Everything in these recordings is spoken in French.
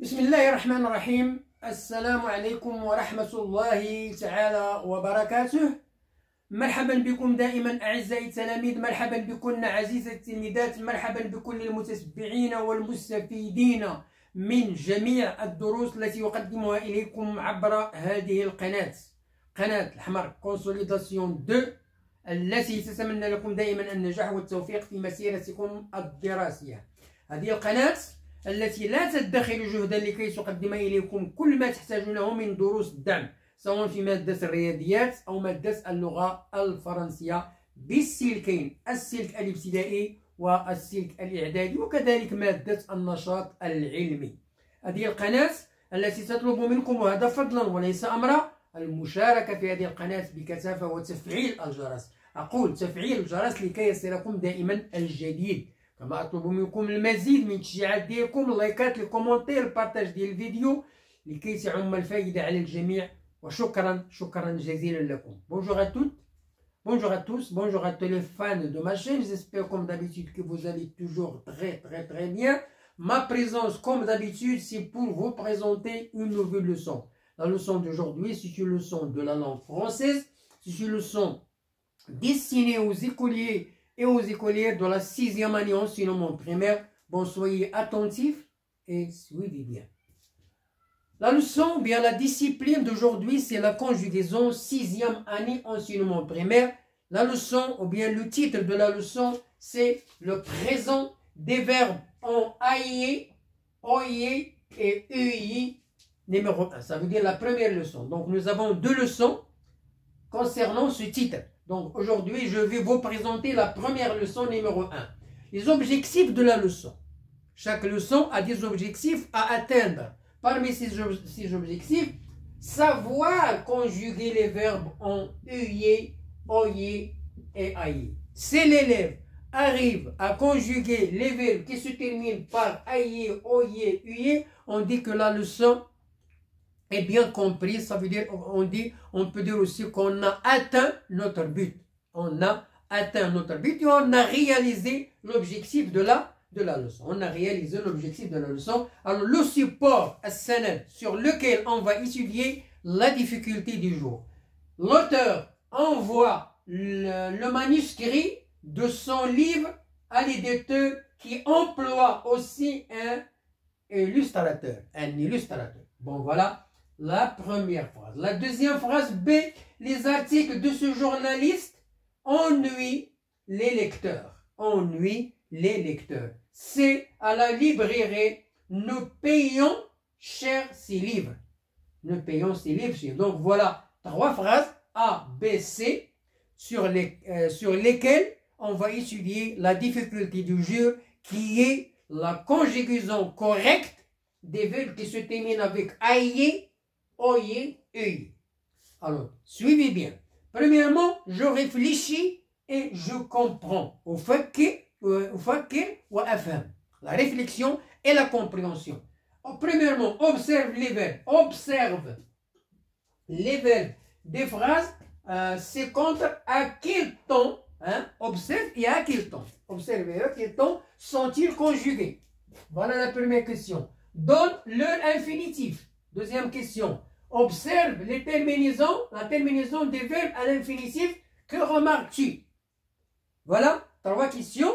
بسم الله الرحمن الرحيم. السلام عليكم ورحمة الله تعالى وبركاته. مرحبا بكم دائما أعزائي التلاميذ، مرحبا بكم عزيزي التلميذات، مرحبا بكل المتتبعين والمستفيدين من جميع الدروس التي أقدمها إليكم عبر هذه القناة، قناة الحمر كونسوليداسيون 2، التي تتمنى لكم دائما النجاح والتوفيق في مسيرتكم الدراسية. هذه القناة التي لا تدخر جهدا لكي تقدم إليكم كل ما تحتاجونه من دروس الدعم، سواء في مادة الرياضيات أو مادة اللغة الفرنسية بالسلكين، السلك الابتدائي والسلك الإعدادي، وكذلك مادة النشاط العلمي. هذه القناة التي تطلب منكم، وهذا فضلا وليس أمرا، المشاركة في هذه القناة بكثافة وتفعيل الجرس. أقول تفعيل الجرس لكي يصلكم دائما الجديد. كما أطلب منكم المزيد من التشجيعات ديالكم، اللايكات، الكومنتير، البارتاج ديال الفيديو لكي تعم الفائدة على الجميع. وشكرا جزيلا لكم. Bonjour à toutes, bonjour à tous, bonjour à tous les fans de ma chaîne. J'espère comme d'habitude que vous allez toujours très bien. Ma présence comme d'habitude, c'est pour vous présenter une nouvelle leçon. La leçon d'aujourd'hui, c'est une leçon de la langue française. C'est une leçon destinée aux écoliers et aux écolières de la 6e année enseignement primaire. Bon, soyez attentifs et suivez bien. La leçon, bien la discipline d'aujourd'hui, c'est la conjugaison 6e année enseignement primaire. La leçon, ou bien le titre de la leçon, c'est le présent des verbes en aillé, oyé et ui numéro 1. Ça veut dire la première leçon. Donc, nous avons deux leçons concernant ce titre. Donc, aujourd'hui, je vais vous présenter la première leçon numéro 1. Les objectifs de la leçon. Chaque leçon a des objectifs à atteindre. Parmi ces objectifs, savoir conjuguer les verbes en uyé, oyé et aillé. Si l'élève arrive à conjuguer les verbes qui se terminent par aillé, oyé, uyé, on dit que la leçon est bien comprise. Ça veut dire, on peut dire aussi qu'on a atteint notre but. On a atteint notre but et on a réalisé l'objectif de la leçon. On a réalisé l'objectif de la leçon. Alors, le support sur lequel on va étudier la difficulté du jour. L'auteur envoie le manuscrit de son livre à l'éditeur qui emploie aussi un illustrateur. Bon, voilà la première phrase. La deuxième phrase B. Les articles de ce journaliste ennuient les lecteurs. Ennuient les lecteurs. C'est à la librairie, nous payons cher ces livres. Nous payons ces livres cher. Donc voilà trois phrases A, B, C sur lesquelles on va étudier la difficulté du jour, qui est la conjugaison correcte des verbes qui se terminent avec aillé, oyé, ui. Alors, suivez bien. Premièrement, je réfléchis et je comprends. La réflexion et la compréhension. Premièrement, observe les verbes. Observe les verbes des phrases. C'est contre à quel temps, observe et à quel temps. Observe et à quel temps sont-ils conjugués? Voilà la première question. Donne leur infinitif. Deuxième question. Observe les terminaisons, la terminaison des verbes à l'infinitif. Que remarques-tu? Voilà, trois questions.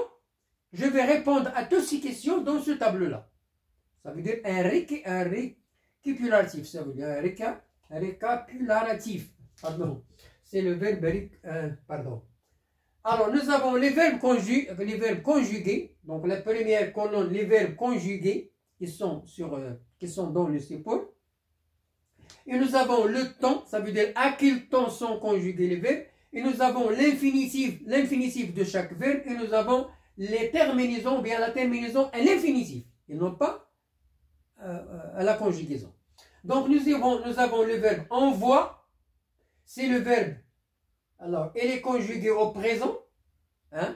Je vais répondre à toutes ces questions dans ce tableau-là. Ça veut dire un récapitulatif. Ça veut dire un récapitulatif. Pardon. C'est le verbe pardon. Alors, nous avons les verbes conjugués. Donc, la première colonne, les verbes conjugués qui sont dans le support. Et nous avons le temps. Ça veut dire à quel temps sont conjugués les verbes. Et nous avons l'infinitif de chaque verbe. Et nous avons les terminaisons, bien la terminaison à l'infinitif, et non pas à la conjugaison. Donc nous avons le verbe envoie, c'est le verbe, alors il est conjugué au présent,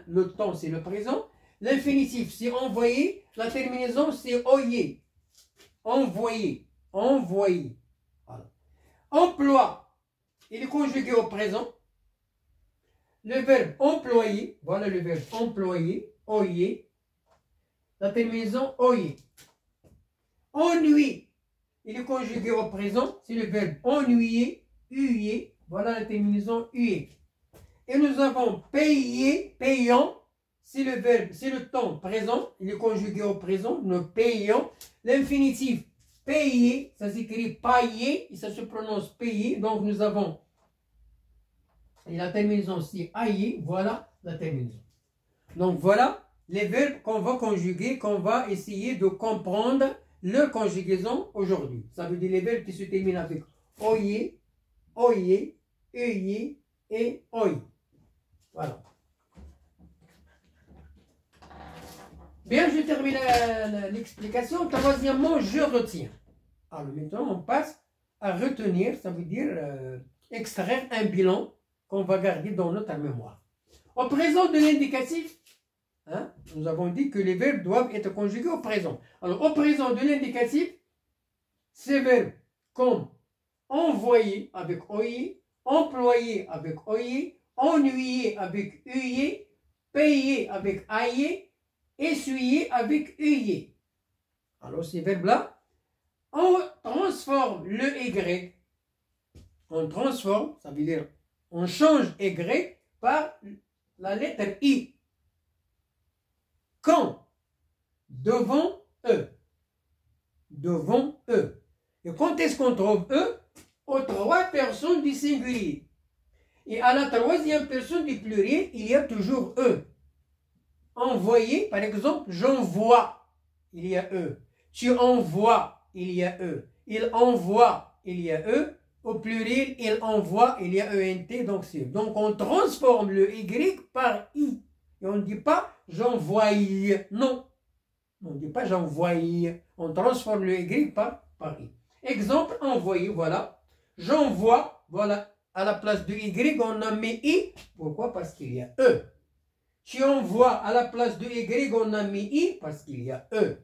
le temps c'est le présent, l'infinitif c'est envoyer, la terminaison c'est oyé, envoyer. Voilà. Emploi, il est conjugué au présent. Le verbe employer, voilà le verbe employer, oyé, la terminaison oyé. ennuyer. Il est conjugué au présent, c'est le verbe ennuyer, huer. Voilà la terminaison huer. Et nous avons payer, payant. C'est le verbe, c'est le temps présent. Il est conjugué au présent, nous payons. L'infinitif payer, ça s'écrit pailler et ça se prononce payer. Donc nous avons, et la terminaison c'est ailler. Voilà la terminaison. Donc voilà les verbes qu'on va conjuguer, qu'on va essayer de comprendre leur conjugaison aujourd'hui. Ça veut dire les verbes qui se terminent avec oyer, oyer, euyer et oy. Voilà. Bien, je termine l'explication. Troisièmement, je retiens. Alors maintenant, on passe à retenir, ça veut dire extraire un bilan qu'on va garder dans notre mémoire. Au présent de l'indicatif, hein, nous avons dit que les verbes doivent être conjugués au présent. Alors, au présent de l'indicatif, ces verbes comme envoyer avec oyer, employer avec oyer, ennuyer avec huyer, payer avec ailler, essuyer avec huyer. Alors ces verbes-là, on transforme le Y, on transforme, ça veut dire on change Y par la lettre I. Quand? Devant eux. Devant eux. Et quand est-ce qu'on trouve eux? Aux trois personnes du singulier. Et à la troisième personne du pluriel, il y a toujours eux. Envoyer, par exemple, j'envoie, il y a eux. Tu envoies, il y a eux. Il envoie, il y a eux. Au pluriel, il envoie, il y a ENT, donc c'est eux. Donc on transforme le Y par I. Et on ne dit pas j'envoie, non. On ne dit pas j'envoie. On transforme le Y par I. Exemple, envoyer, voilà. J'envoie, voilà. À la place de Y, on a mis I. Pourquoi? Parce qu'il y a E. Tu envoies, à la place de Y, on a mis I parce qu'il y a E.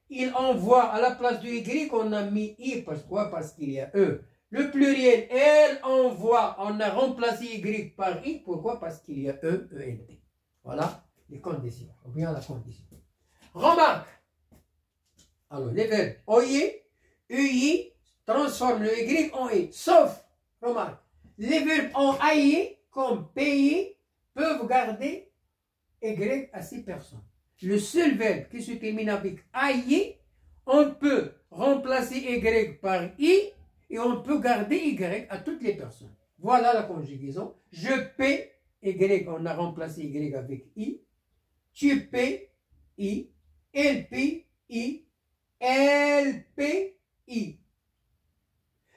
Il envoie, à la place de Y, on a mis I. Pourquoi? Parce qu'il y a E. Le pluriel, elle envoie, on a remplacé Y par I. Pourquoi? Parce qu'il y a E, ENT. Voilà les conditions. Ou bien la condition. Remarque. Alors, les verbes oyer, uyer, transforme le Y en I. Sauf, remarque, les verbes en ailler, comme payer, peuvent garder Y à 6 personnes. Le seul verbe qui se termine avec ailler, on peut remplacer Y par I et on peut garder Y à toutes les personnes. Voilà la conjugaison. Je paie, Y, on a remplacé Y avec I. Tu paies, I. Elle paie, I. Elle paie, I.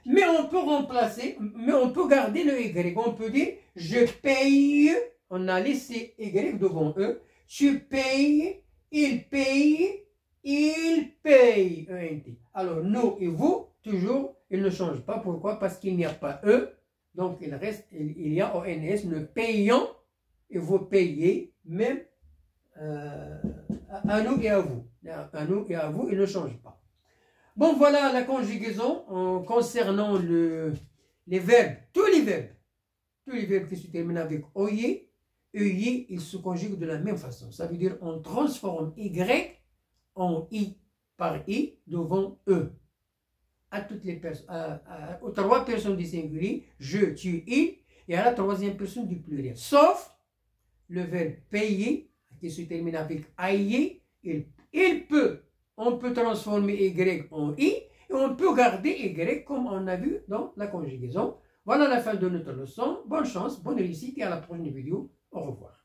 Mais on peut remplacer, mais on peut garder le Y. On peut dire je paye. On a laissé Y devant eux. Tu payes, il paye, ENT. Alors, nous et vous, toujours, il ne change pas. Pourquoi? Parce qu'il n'y a pas E. Donc, il reste, il y a ONS, le payant, et vous payez, même à nous et à vous. À nous et à vous, il ne change pas. Bon, voilà la conjugaison concernant les verbes, tous les verbes qui se terminent avec oyer, euyer, ils se conjuguent de la même façon. Ça veut dire on transforme Y en I par I devant E. À toutes les personnes, aux trois personnes du singulier, je, tu, il, et à la troisième personne du pluriel. Sauf le verbe payer, qui se termine avec ailler, on peut transformer Y en I, et on peut garder Y comme on a vu dans la conjugaison. Voilà la fin de notre leçon. Bonne chance, bonne réussite et à la prochaine vidéo. Au revoir.